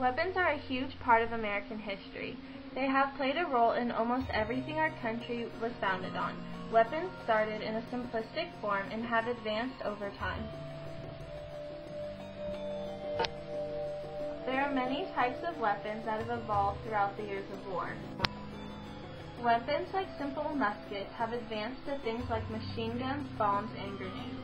Weapons are a huge part of American history. They have played a role in almost everything our country was founded on. Weapons started in a simplistic form and have advanced over time. There are many types of weapons that have evolved throughout the years of war. Weapons like simple muskets have advanced to things like machine guns, bombs, and grenades.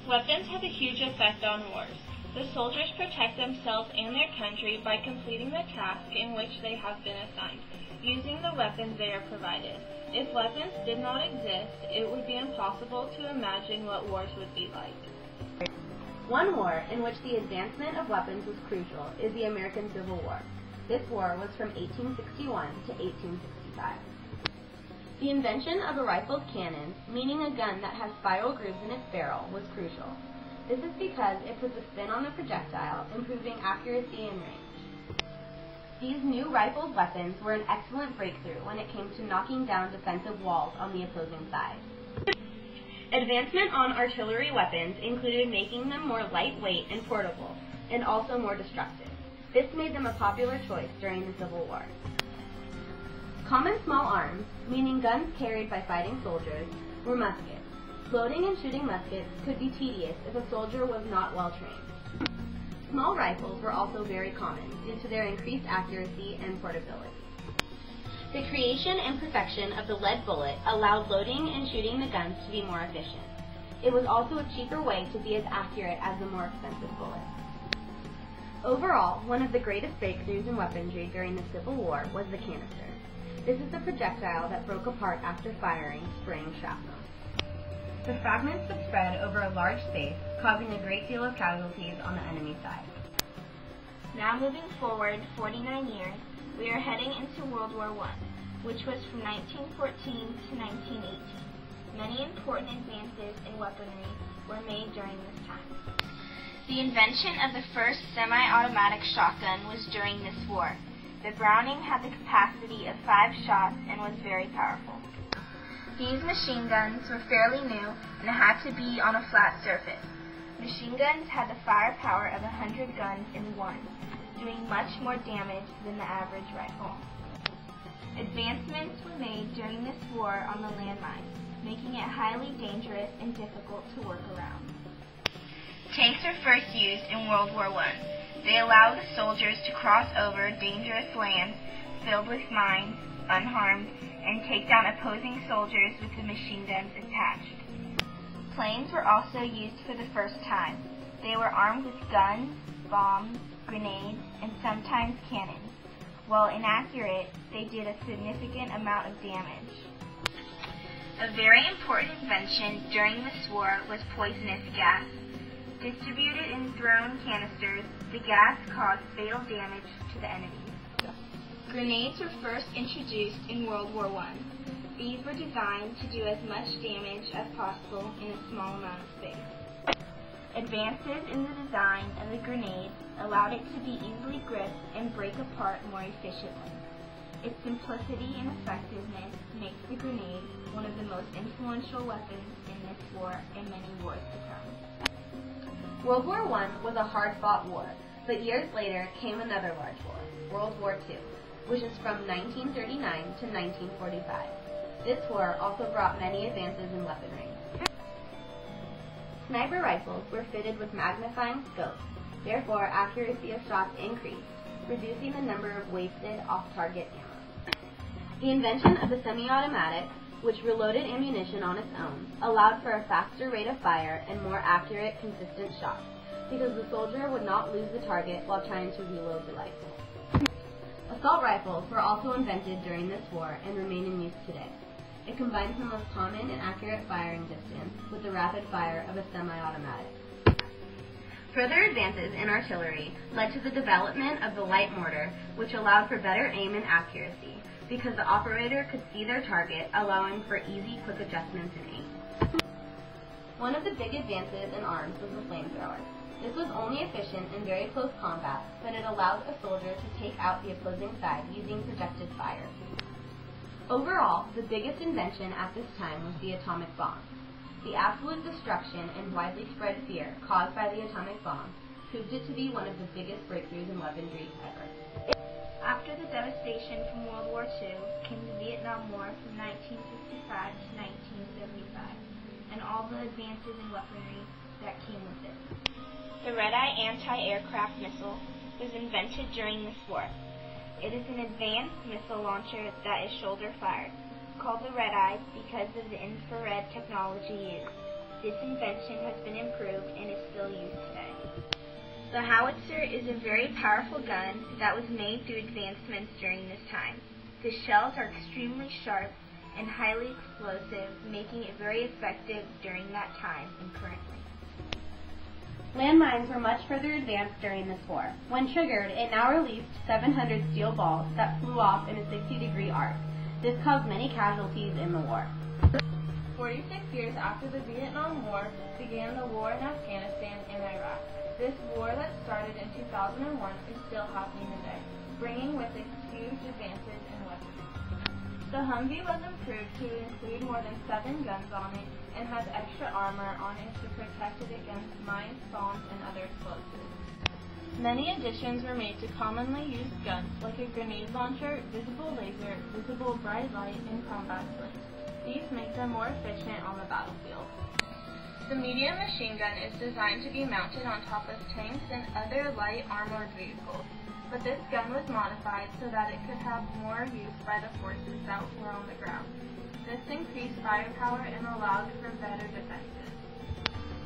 Weapons have a huge effect on wars. The soldiers protect themselves and their country by completing the task in which they have been assigned, using the weapons they are provided. If weapons did not exist, it would be impossible to imagine what wars would be like. One war in which the advancement of weapons was crucial is the American Civil War. This war was from 1861 to 1865. The invention of a rifled cannon, meaning a gun that has spiral grooves in its barrel, was crucial. This is because it puts a spin on the projectile, improving accuracy and range. These new rifled weapons were an excellent breakthrough when it came to knocking down defensive walls on the opposing side. Advancement on artillery weapons included making them more lightweight and portable, and also more destructive. This made them a popular choice during the Civil War. Common small arms, meaning guns carried by fighting soldiers, were muskets. Loading and shooting muskets could be tedious if a soldier was not well trained. Small rifles were also very common due to their increased accuracy and portability. The creation and perfection of the lead bullet allowed loading and shooting the guns to be more efficient. It was also a cheaper way to be as accurate as the more expensive bullet. Overall, one of the greatest breakthroughs in weaponry during the Civil War was the canister. This is the projectile that broke apart after firing spraying shrapnel. The fragments would spread over a large space, causing a great deal of casualties on the enemy side. Now moving forward 49 years, we are heading into World War I, which was from 1914 to 1918. Many important advances in weaponry were made during this time. The invention of the first semi-automatic shotgun was during this war. The Browning had the capacity of 5 shots and was very powerful. These machine guns were fairly new and had to be on a flat surface. Machine guns had the firepower of 100 guns in one, doing much more damage than the average rifle. Advancements were made during this war on the landmines, making it highly dangerous and difficult to work around. Tanks were first used in World War I. They allowed the soldiers to cross over dangerous lands filled with mines, unharmed, and take down opposing soldiers with the machine guns attached. Planes were also used for the first time. They were armed with guns, bombs, grenades, and sometimes cannons. While inaccurate, they did a significant amount of damage. A very important invention during this war was poisonous gas. Distributed in thrown canisters, the gas caused fatal damage to the enemy. Grenades were first introduced in World War I. These were designed to do as much damage as possible in a small amount of space. Advances in the design of the grenade allowed it to be easily gripped and break apart more efficiently. Its simplicity and effectiveness makes the grenade one of the most influential weapons in this war and many wars to come. World War I was a hard-fought war, but years later came another large war, World War II, which is from 1939 to 1945. This war also brought many advances in weaponry. Sniper rifles were fitted with magnifying scopes, therefore accuracy of shots increased, reducing the number of wasted off-target ammo. The invention of the semi-automatic, which reloaded ammunition on its own, allowed for a faster rate of fire and more accurate, consistent shots, because the soldier would not lose the target while trying to reload the rifle. Assault rifles were also invented during this war and remain in use today. It combines the most common and accurate firing distance with the rapid fire of a semi-automatic. Further advances in artillery led to the development of the light mortar, which allowed for better aim and accuracy, because the operator could see their target, allowing for easy, quick adjustments in aim. One of the big advances in arms was the flamethrower. This was only efficient in very close combat, but it allowed a soldier to take out the opposing side using projected fire. Overall, the biggest invention at this time was the atomic bomb. The absolute destruction and widely spread fear caused by the atomic bomb proved it to be one of the biggest breakthroughs in weaponry ever. After the devastation from World War II came the Vietnam War from 1965 to 1975, and all the advances in weaponry that came with it. The Red-Eye anti-aircraft missile was invented during this war. It is an advanced missile launcher that is shoulder-fired, called the Red-Eye because of the infrared technology used. This invention has been improved and is still used today. The howitzer is a very powerful gun that was made through advancements during this time. The shells are extremely sharp and highly explosive, making it very effective during that time and currently. Landmines were much further advanced during this war. When triggered, it now released 700 steel balls that flew off in a 60-degree arc. This caused many casualties in the war. 46 years after the Vietnam War began the war in Afghanistan and Iraq. This war that started in 2001 is still happening today, bringing with it huge advances in weaponry. The Humvee was improved to include more than 7 guns on it and has extra armor on it to protect it against mines, bombs, and other explosives. Many additions were made to commonly used guns like a grenade launcher, visible laser, visible bright light, and combat slings. These make them more efficient on the battlefield. The medium machine gun is designed to be mounted on top of tanks and other light armored vehicles, but this gun was modified so that it could have more use by the forces that were on the ground. This increased firepower and allowed for better defenses.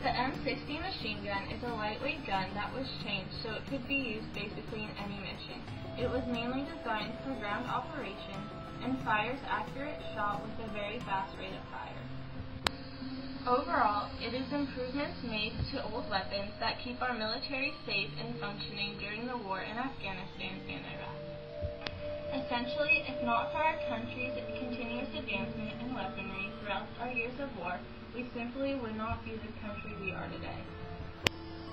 The M60 machine gun is a lightweight gun that was changed so it could be used basically in any mission. It was mainly designed for ground operations and fires accurate shot with a very fast rate of fire. Overall, it is improvements made to old weapons that keep our military safe and functioning during the war in Afghanistan and Iraq. Essentially, if not for our country's continuous advancement in weaponry throughout our years of war, we simply would not be the country we are today.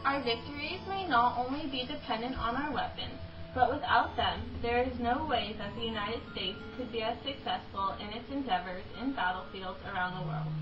Our victories may not only be dependent on our weapons, but without them, there is no way that the United States could be as successful in its endeavors in battlefields around the world.